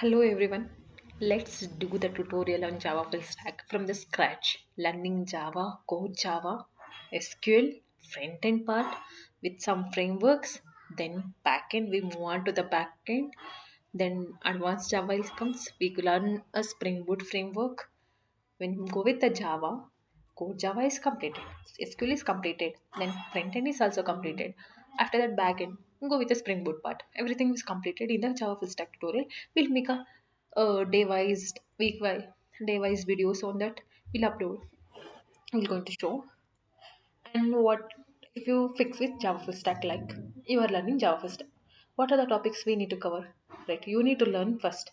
Hello everyone. Let's do the tutorial on Java full stack from the scratch. Learning Java, Core Java, SQL, front-end part with some frameworks. Then backend, we move on to the backend. Then advanced Java comes. We learn a Spring Boot framework. When we go with the Java, Core Java is completed. SQL is completed. Then front-end is also completed. After that backend, we go with the Spring Boot part. Everything is completed in the Java full stack tutorial. We'll make a day-wise, week-wise, day-wise videos on that. We'll upload. We're going to show. And what if you fix with Java full stack, like you are learning Java full stack? What are the topics we need to cover? Right, you need to learn first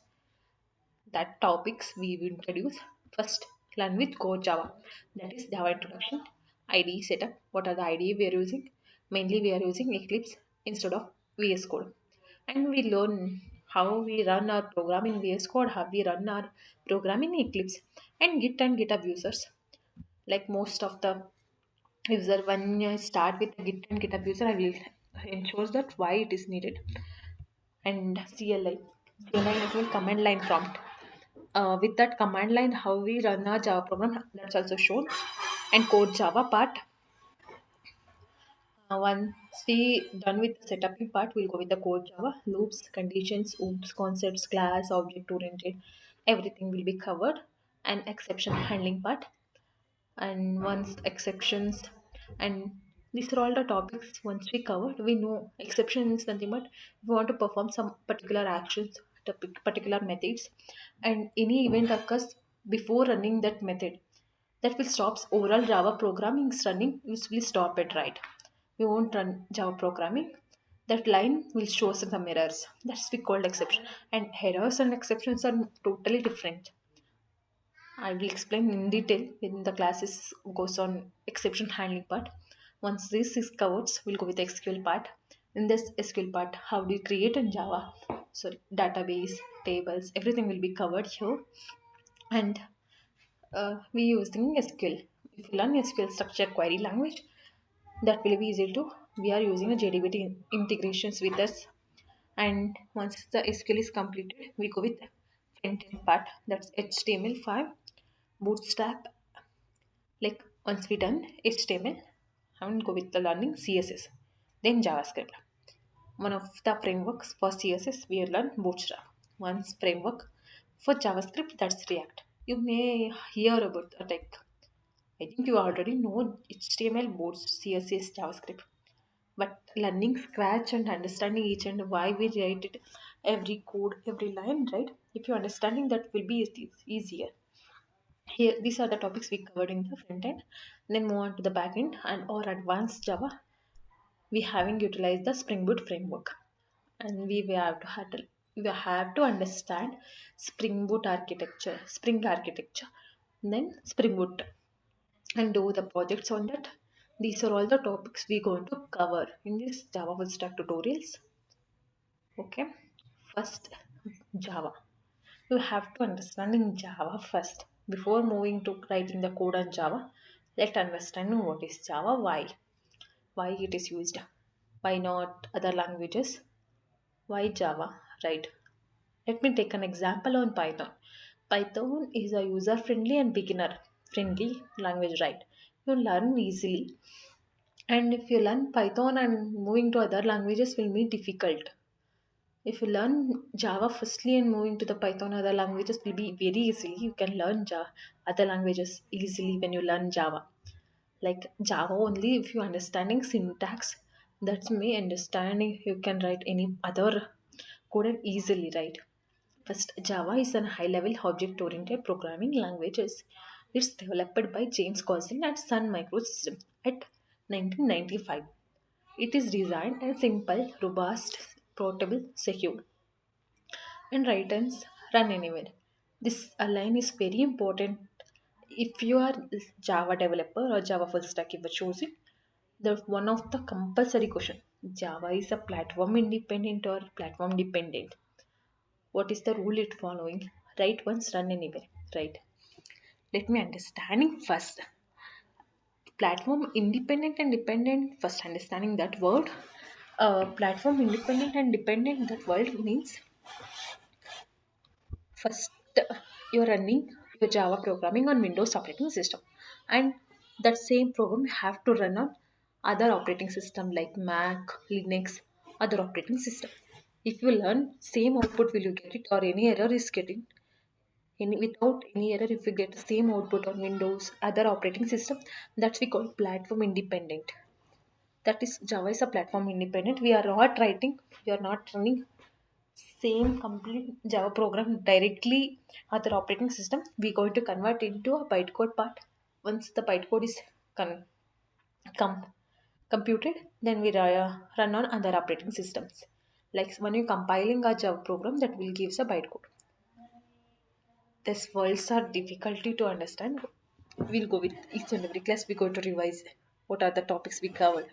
that topics we will introduce. First, learn with core Java. That is Java introduction, IDE setup. What are the IDE we are using? Mainly we are using Eclipse instead of VS Code. And we learn how we run our program in VS Code, how we run our program in Eclipse, and Git and GitHub users. Like most of the user, when I start with Git and GitHub user, I will ensure that why it is needed. And CLI is will command line prompt. With that command line, how we run our Java program, that's also shown. And code Java part. Once we done with the setuping part, we'll go with the code Java, loops, conditions, oops, concepts, class, object oriented. Everything will be covered. And exception handling part. And once exceptions and these are all the topics once we covered. We know exception is nothing but we want to perform some particular actions, particular methods, and any event occurs before running that method, that will stops overall Java programming is running, which will stop it, right? We won't run Java programming. That line will show some errors. That's we called exception. And errors and exceptions are totally different. I will explain in detail when the classes goes on exception handling part. Once this is covered, we'll go with the SQL part. In this SQL part, how do you create in Java? Sorry, database, tables, everything will be covered here. And we using SQL. If you learn SQL structured query language, that will be easy to. We are using a JDBT integrations with us. And once the SQL is completed, we go with the front end part. That's HTML5, Bootstrap. Like once we done HTML, I'm going to go with the learning CSS, then JavaScript. One of the frameworks for CSS we learn Bootstrap. Once framework for JavaScript, that's React. You may hear about that. Like I think you already know HTML, Boots, CSS, JavaScript. But learning scratch and understanding each and why we write it, every code, every line, right? If you're understanding that will be easier. Here, these are the topics we covered in the front end. Then move on to the back end and or advanced Java. We having utilized the Spring Boot framework, and we have to understand Spring Boot architecture, Spring architecture, then Spring Boot, and do the projects on that. These are all the topics we're going to cover in this Java full stack tutorials. Okay, first Java. You have to understand in Java first. Before moving to writing the code on Java, let's understand what is Java, why it is used, why not other languages, why Java, right? Let me take an example on Python. Python is a user friendly and beginner friendly language, right? You learn easily. And if you learn Python and moving to other languages will be difficult. If you learn Java firstly and moving to the Python other languages will be very easily. You can learn other languages easily when you learn Java. Like Java only if you understanding syntax, that's me understanding you can write any other code easily, right? First, Java is a high level object oriented programming languages. It's developed by James Gosling at Sun Microsystems at 1995. It is designed as simple, robust, portable, secure, and writers run anywhere. This line is very important if you are Java developer or Java full stack if you're choosing. The one of the compulsory question: Java is a platform independent or platform dependent? What is the rule it following? Write once, run anywhere. Right. Let me understanding first. Platform independent and dependent. First, understanding that word. Platform independent and dependent. That word means First, you're running your Java programming on Windows operating system, and that same program you have to run on other operating system like Mac, Linux, other operating system. If you learn same output, will you get it, or any error is getting any without any error? If you get the same output on Windows, other operating system, that's we call platform independent. That is, Java is a platform independent. We are not writing, we are not running same complete Java program directly other operating system. We're going to convert into a bytecode part. Once the bytecode is con- com- computed, then we run on other operating systems. Like when you're compiling a Java program, that will give a bytecode. These words are difficulty to understand. We'll go with each and every class. We go to revise what are the topics we covered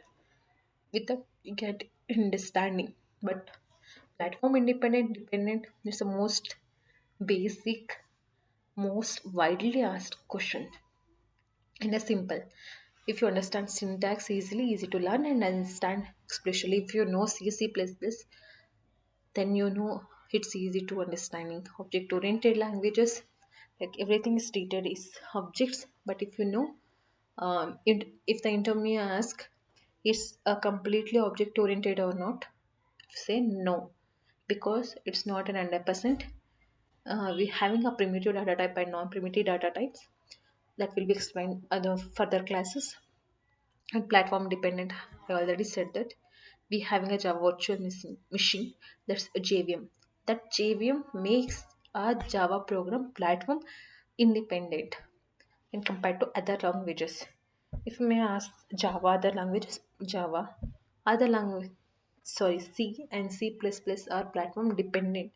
with that you get understanding. But platform independent dependent is the most basic, most widely asked question in a simple. If you understand syntax easily, easy to learn and understand, especially if you know C, C++, then you know it's easy to understanding. Object oriented languages, like everything is treated is objects. But if you know, if the interviewer asks, is a completely object oriented or not, say no, because it's not an 100%. We having a primitive data type and non-primitive data types that will be explained other further classes. And platform dependent, I already said that. We having a Java virtual machine, that's a JVM. That JVM makes a Java program platform independent and compared to other languages. If you may ask, Java other languages, Java other language, sorry, C and C++ are platform dependent.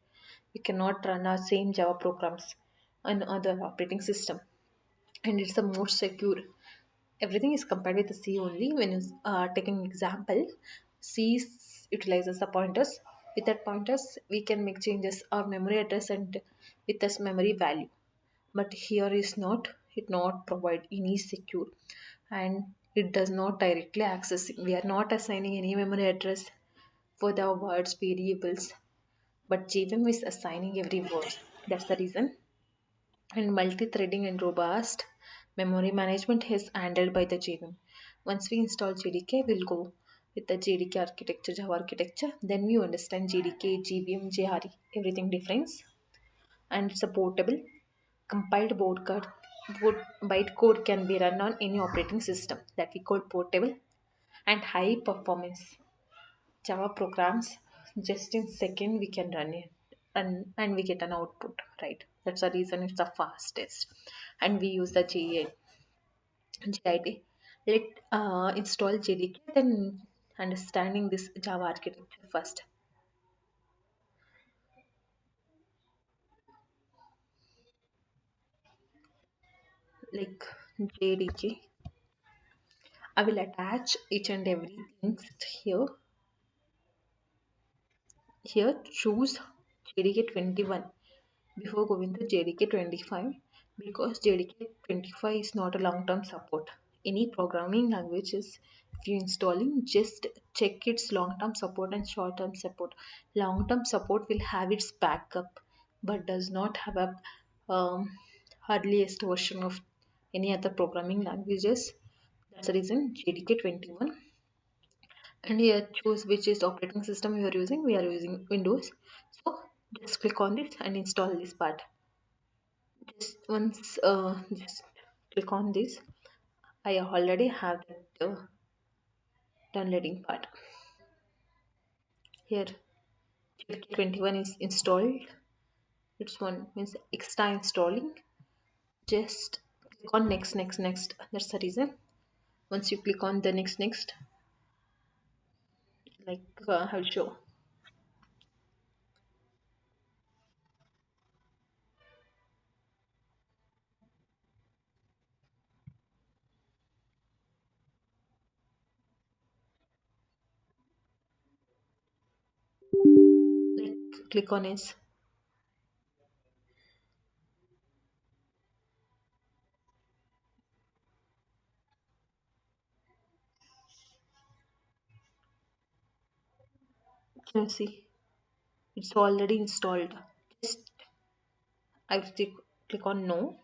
We cannot run our same Java programs on other operating system, and it's the most secure. Everything is compared with the C only. When you taking example, utilizes the pointers. With that pointers, we can make changes our memory address and with this memory value. But here is not. It not provide any secure, and it does not directly access. We are not assigning any memory address for the words variables, but JVM is assigning every word. That's the reason. And multi-threading and robust memory management is handled by the JVM. Once we install JDK, we'll go with the JDK architecture, Java architecture. Then we understand JDK, JVM, JRE, everything difference. And it's a portable, compiled bytecode can be run on any operating system that we call portable, and high performance. Java programs just in second we can run it, and we get an output, right? That's the reason it's the fastest. And we use the GIT. Let install JDK, then understanding this Java architecture first. Like JDK, I will attach each and everything here. Here choose JDK 21 before going to JDK 25, because JDK 25 is not a long-term support. Any programming languages, if you installing, just check its long-term support and short-term support. Long-term support will have its backup, but does not have a earliest version of any other programming languages. That's the reason JDK 21. And here choose which is operating system you are using. We are using Windows, so just click on it and install this part. Just once just click on this. I already have that downloading part. Here JDK 21 is installed. It's one means extra installing. Just click on next. That's the reason. Once you click on the next, like I'll show. Like click on it. Can you see? It's already installed. Just I will click on no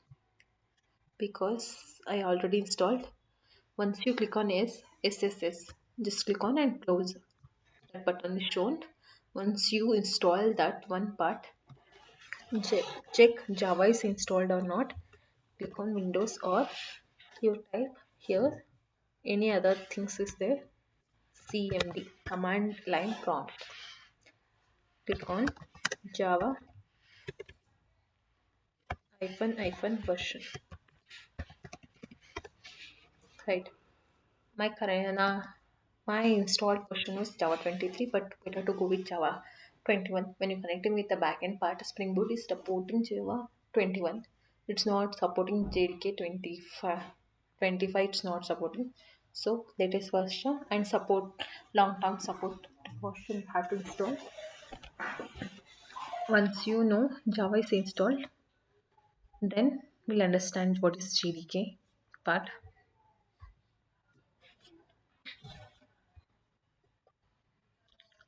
because I already installed. Once you click on yes, SSS, just click on and close. That button is shown. Once you install that one part, check Java is installed or not. Click on Windows or you type here any other things is there. CMD command line prompt. Click on Java hyphen version. Right. My current my installed version was Java 23, but better to go with Java 21. When you're connecting with the backend part, Spring Boot is supporting Java 21. It's not supporting JDK 25. 25 it's not supporting. So latest version and support long-term support version you have to install. Once you know Java is installed, then we'll understand what is JDK part.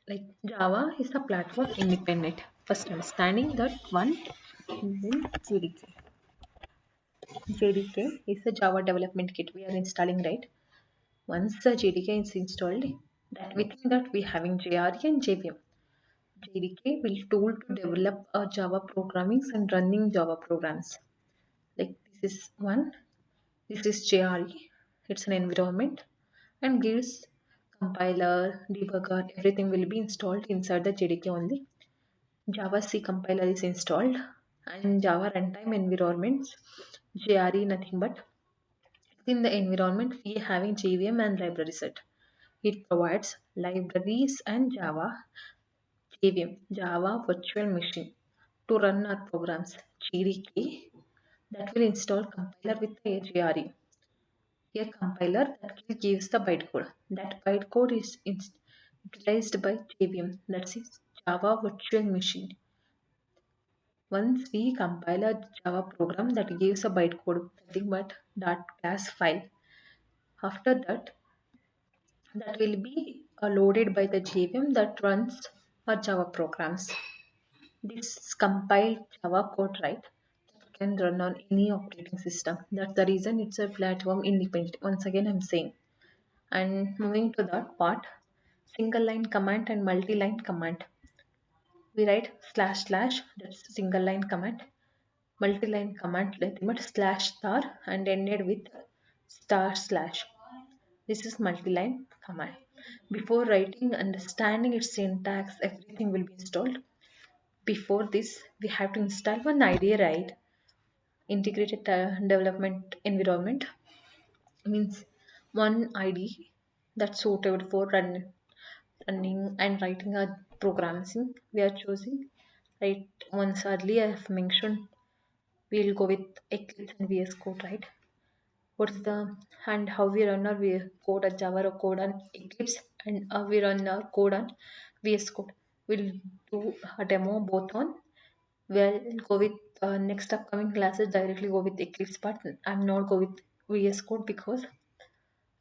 Like Java is a platform independent. First understanding that one, then JDK. JDK is a Java development kit we are installing, right? Once the JDK is installed, that within that we having JRE and JVM. JDK will tool to develop a Java programming and running Java programs. Like this is one, this is JRE. It's an environment and gives compiler, debugger, everything will be installed inside the JDK only. Java C compiler is installed and Java runtime environments JRE nothing but in the environment we having JVM and library set. It provides libraries and Java JVM Java virtual machine to run our programs. JDK that will install compiler with the JRE. Here compiler that will gives the bytecode. That bytecode is utilized by JVM. That's it. Java virtual machine. Once we compile a Java program that gives a bytecode, nothing but that class file. After that, that will be loaded by the JVM that runs our Java programs. This compiled Java code, right, can run on any operating system. That's the reason it's a platform independent. Once again, I'm saying. And moving to that part, single line command and multi line command. We write slash slash, that's single line command. Multi-line command nothing but slash star and ended with star slash. This is multi-line command. Before writing, understanding its syntax, everything will be installed. Before this, we have to install one IDE, right? Integrated development environment means one IDE that's suitable for running and writing a programming. We are choosing right once earlier I have mentioned we'll go with Eclipse and VS Code, right? What's the and how we run our code on Java or code on Eclipse and how we run our code on VS Code. We'll do a demo both on. We'll go with next upcoming classes directly go with Eclipse part. I'm not go with VS Code because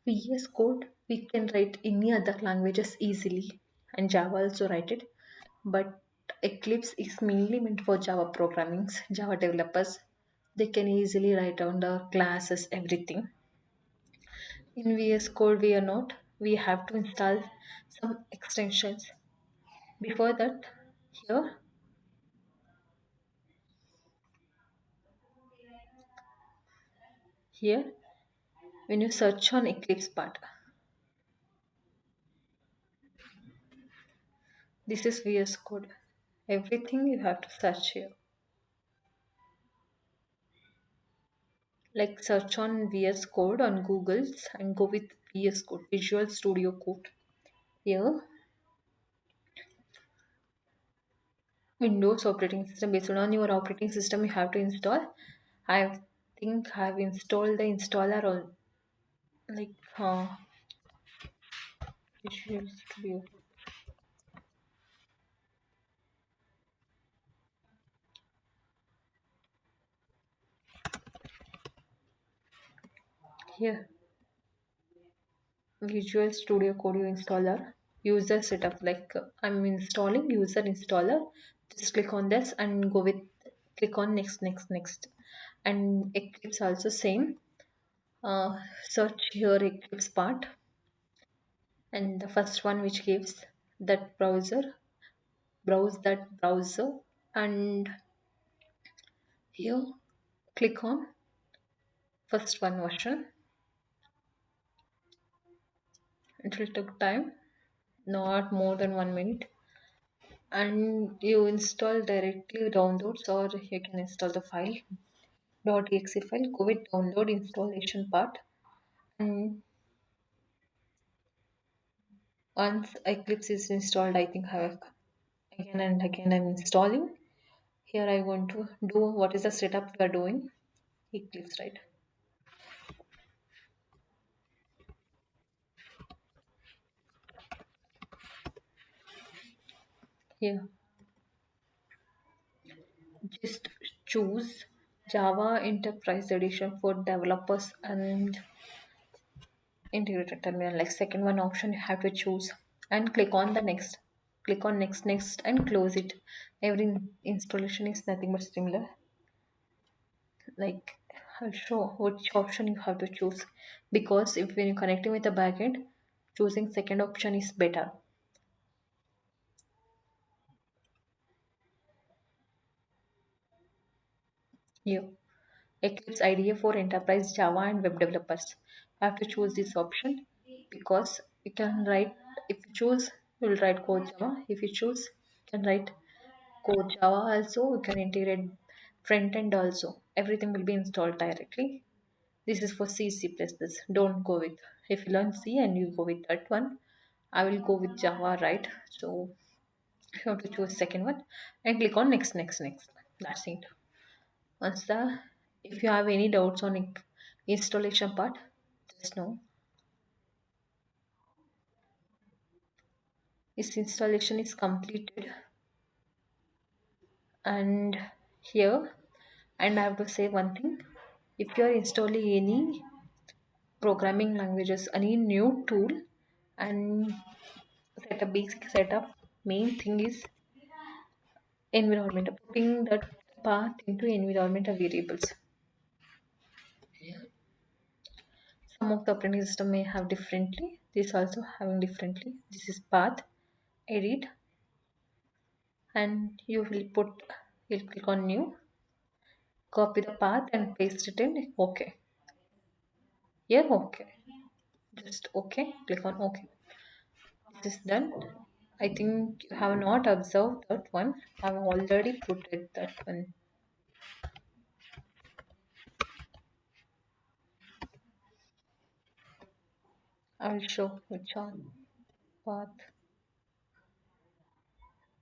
VS Code we can write any other languages easily and Java also write it. But Eclipse is mainly meant for Java programming, Java developers. They can easily write down the classes, everything. In VS Code, we are not. We have to install some extensions. Before that, here, here, when you search on Eclipse part, this is VS Code. Everything you have to search here. Like search on VS Code on Google's and go with VS Code, Visual Studio Code. Here, Windows operating system. Based on your operating system, you have to install. I think I've installed the installer on like Visual Studio. Here, Visual Studio Code installer, user setup. Like I'm installing user installer. Just click on this and go with click on next, and Eclipse also same. uh, Search your Eclipse part, and the first one which gives that browser, browse that browser, and here click on first one version. It will take time, not more than 1 minute, and you install directly downloads, or you can install the file .exe file. Go with download installation part, and once Eclipse is installed, I think I have again and again I'm installing. Here I want to do what is the setup we are doing. Eclipse, right? Here, just choose Java Enterprise Edition for developers and integrated terminal. Like second one option, you have to choose and click on the next. Click on next, and close it. Every installation is nothing but similar. Like I'll show which option you have to choose, because if when you're connecting with the backend, choosing second option is better. Here, Eclipse IDEA for enterprise Java and web developers. I have to choose this option because you can write, if you choose, you will write code Java. If you choose, you can write code Java also. You can integrate front end also. Everything will be installed directly. This is for C, C++. Don't go with, if you learn C and you go with that one, I will go with Java, right? So you have to choose second one and click on next. That's it. Once the, if you have any doubts on installation part, just know this installation is completed. And here, and I have to say one thing, if you are installing any programming languages, any new tool, and set a basic setup, main thing is environment, putting that path into environmental variables. Some of the operating system may have differently, this also having differently. This is path, edit, and you will put, you'll click on new, copy the path and paste it in. Okay, here, okay, just okay, click on okay. This is done. I think you have not observed that one. I've already put it that one. I will show which one. Path,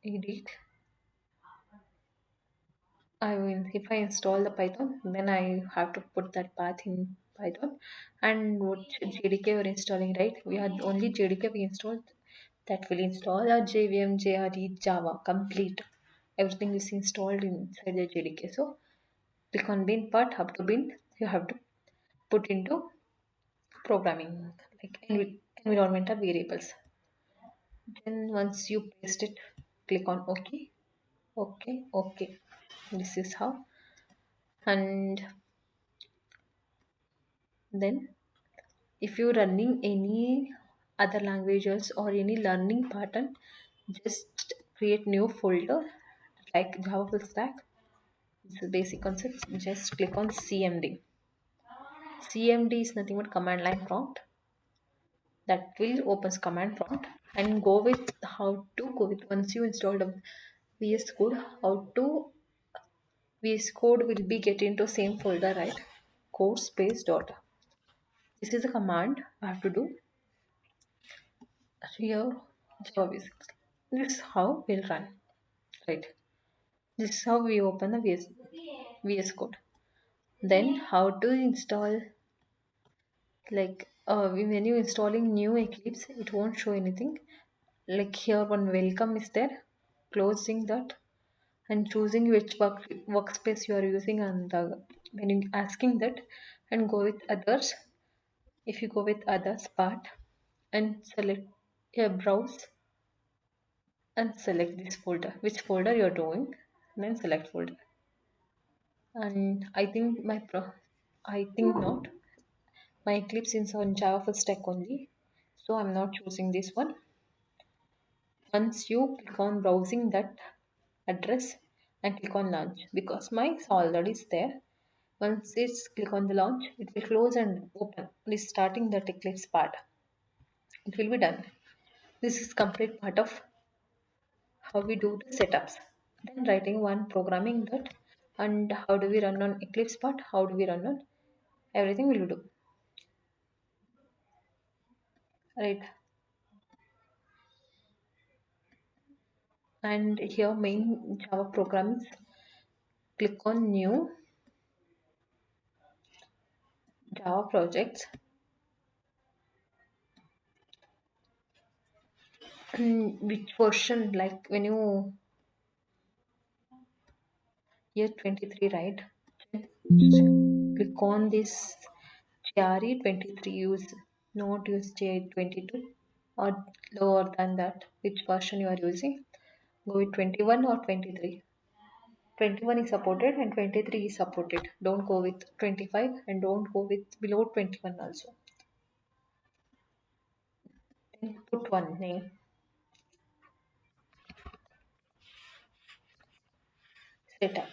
edit. I mean, if I install the Python, then I have to put that path in Python. And what JDK we're installing, right? We had only JDK we installed. That will install our JVM, JRE, Java, complete. Everything is installed inside the JDK. So click on bin part, up to bin. You have to put into programming, like environmental variables. Then once you paste it, click on OK, OK. This is how. And then if you're running any other languages or any learning pattern, just create new folder like Java full stack. This is basic concept. Just click on CMD. CMD is nothing but command line prompt. That will opens command prompt, and go with how to go with, once you installed a VS Code, how to VS Code will be get into same folder, right? Code space dot. This is a command I have to do here. Java basics. This is how we'll run, right? This is how we open the VS Code. Then how to install, like when you installing new Eclipse, it won't show anything. Like here one welcome is there, closing that and choosing which workspace you are using, and when you asking that, and go with others. If you go with others part and select a browse and select this folder, which folder you're doing, then select folder. And I think not. My Eclipse is on Java full stack only, so I'm not choosing this one. Once you click on browsing that address and click on launch, because my already is there. Once it's click on the launch, it will close and open, restarting the Eclipse part. It will be done. This is complete part of how we do the setups. Then writing one programming that, and how do we run on Eclipse part, how do we run on everything will do. Right. And here main Java program is click on new Java projects. Which version, like when you year 23, right? Click on this JRE 23, use not use J22 or lower than that, which version you are using. Go with 21 or 23. 21 is supported and 23 is supported. Don't go with 25 and don't go with below 21 also. Then put one name, setup,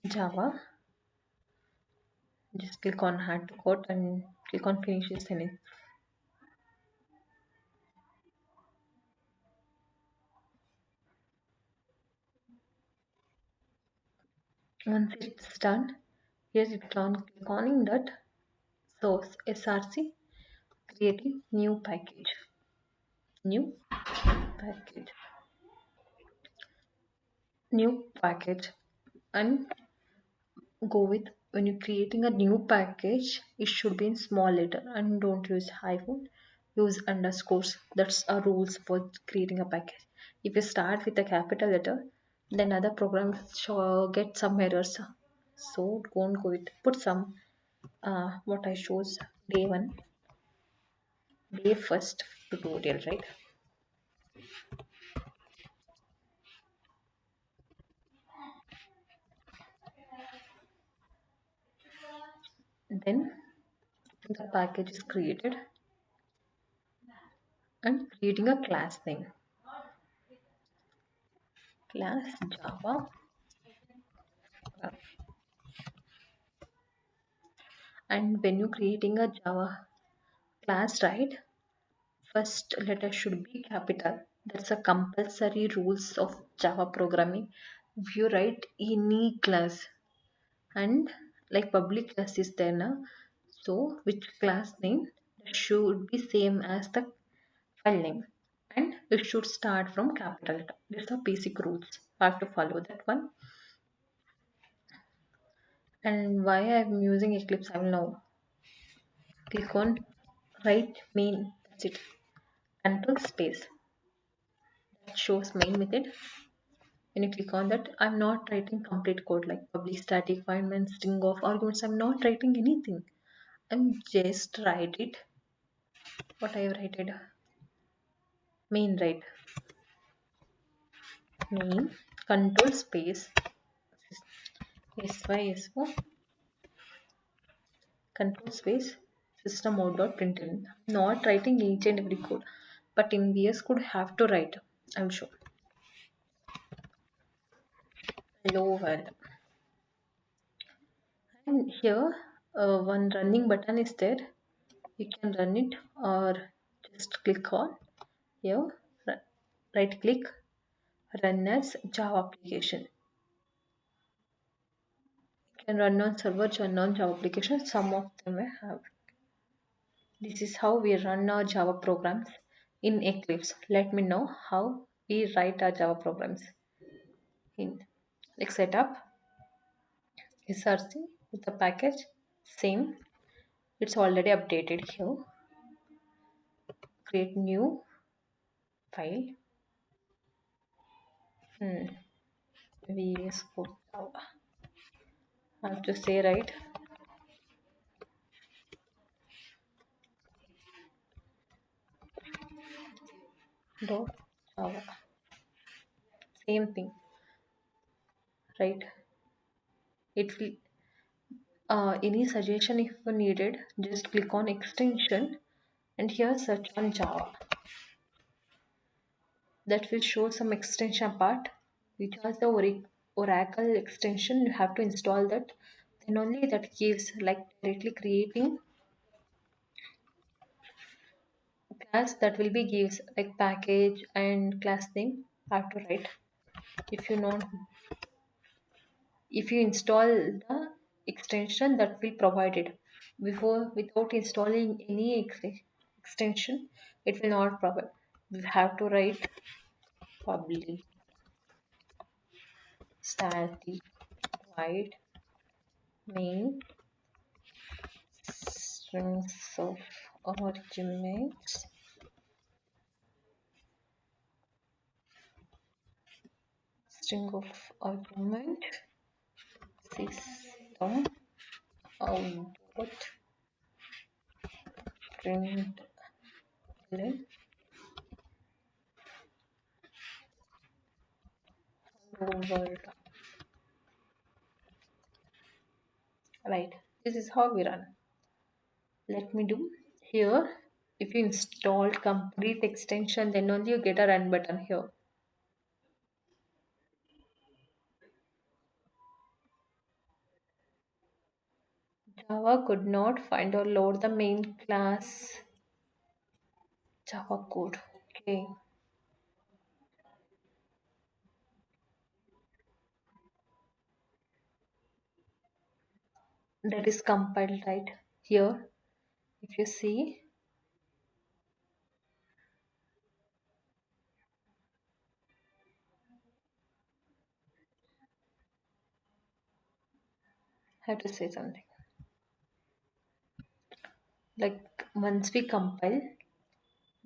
Java. Just click on add to code and click on finish this sentence. Once it's done, here you click on that source src, creating new package, new package, new package, and go with when you're creating a new package, it should be in small letter and don't use hyphen, use underscores. That's a rules for creating a package. If you start with a capital letter, then other programs get some errors. So don't go with put some what I shows day one, day first tutorial, right? Then the package is created and creating a class name, class Java. And when you're creating a Java class, right, first letter should be capital. That's a compulsory rules of Java programming. If you write any class and like public class is there now, so which class name should be same as the file name, and it should start from capital letter. These are basic rules. I have to follow that one. And why I'm using Eclipse, I will now click on write main. That's it. Control space. That shows main method. When you click on that, I'm not writing complete code like public static find and string of arguments. I'm not writing anything. I'm just write it what I write it. Main, right? Main control space SYSO control space system mode dot println. Not writing each and every code, but in VS Code have to write. I'm sure. Low well. And here one running button is there. You can run it or just click on here, right click, run as Java application. You can run on server, run on Java application. Some of them may have. This is how we run our Java programs in Eclipse. Let me know how we write our Java programs in like setup src with the package same. It's already updated here. Create new file. VS Code Java. I have to say right. Dot Java. Same thing, right? It will any suggestion if needed, just click on extension and here search on Java. That will show some extension part which has the Oracle extension. You have to install that. Then only that gives like directly creating class that will be gives like package and class name. Have to write if you know if you install the extension that will provide it before without installing any extension it will not provide. You have to write public static void main strings of arguments string of argument system output print world. Right, this is how we run. Let me do here. If you install complete extension then only you get a run button here. Java could not find or load the main class Java code. Okay, that is compiled right here. If you see, I have to say something. Like once we compile,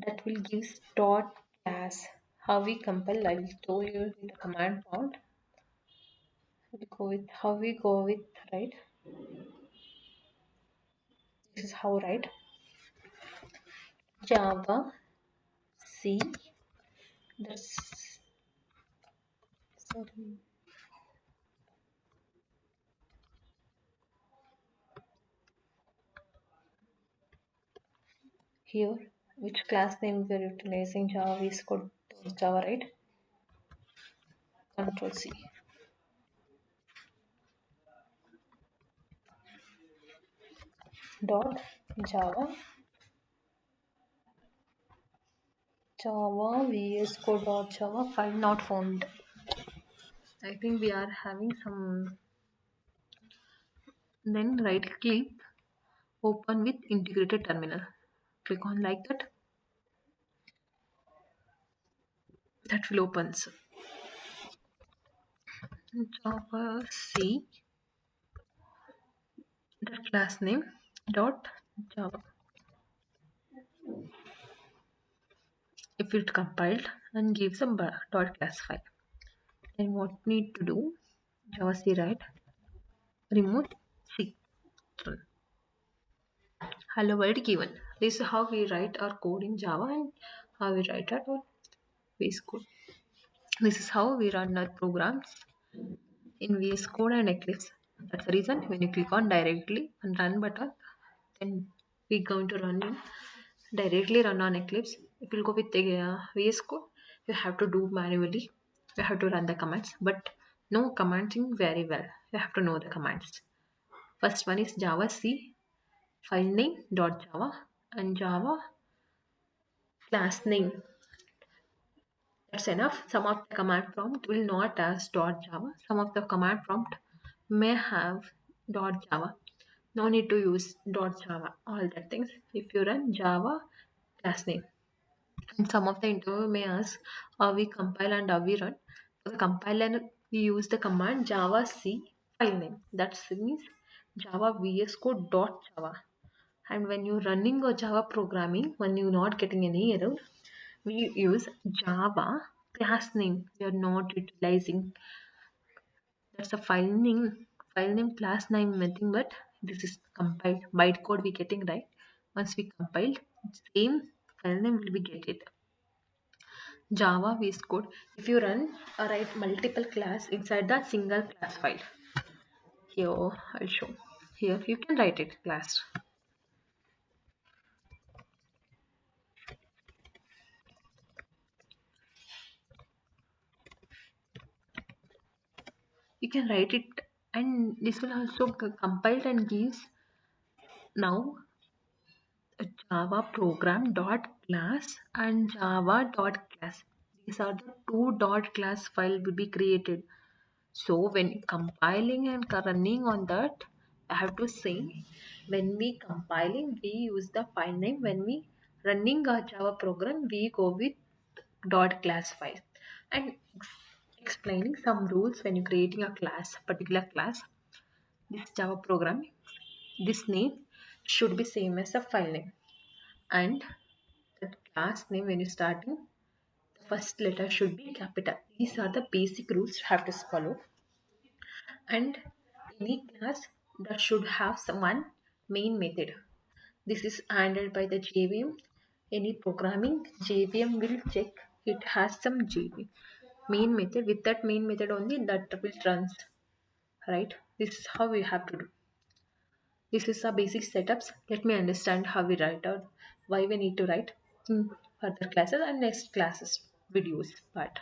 that will give dot class. How we compile, I will show you in the command prompt. We go with how we go with right. This is how right. Java C. That's sorry. Here, which class name we are utilizing Java is called Java, right? Control C. Dot Java. Java VS Code dot Java file not found. I think we are having some. Then right click, open with integrated terminal. Click on like that. That will open. Java C. The class name dot Java. If it compiled and gives a dot class file, then what need to do? Java C right, remove C. Hello world given. This is how we write our code in Java and how we write our VS Code. This is how we run our programs in VS Code and Eclipse. That's the reason when you click on directly and run button, then we're going to run in directly run on Eclipse. If you go with the VS Code, you have to do manually. You have to run the commands, but no commanding very well. You have to know the commands. First one is Java C file name dot Java and Java class name. That's enough. Some of the command prompt will not as dot Java. Some of the command prompt may have dot Java. No need to use dot Java. All that things. If you run Java class name. And some of the interview may ask how we compile and how we run. For the compiler, we use the command Java C file name. That means Java VS Code dot Java. And when you're running a Java programming, when you're not getting any error, we use Java class name. We are not utilizing that's a file name class name nothing but this is compiled bytecode we getting right. Once we compiled, same file name will be get it. Java VS Code. If you run or write multiple class inside the single class file. Here I'll show. Here you can write it class. You can write it, and this will also compile and gives now a Java program dot class and Java dot class. These are the two dot class file will be created. So when compiling and running on that, I have to say when we compiling we use the file name. When we running a Java program we go with dot class file. And explaining some rules when you're creating a class, particular class, this Java program, this name should be same as the file name, and the class name when you're starting, the first letter should be capital. These are the basic rules you have to follow. And any class that should have some one main method. This is handled by the JVM. Any programming JVM will check it has some JVM main method. With that main method only that will runs, right? This is how we have to do. This is our basic setups. Let me understand how we write out, why we need to write in further classes and next classes videos part.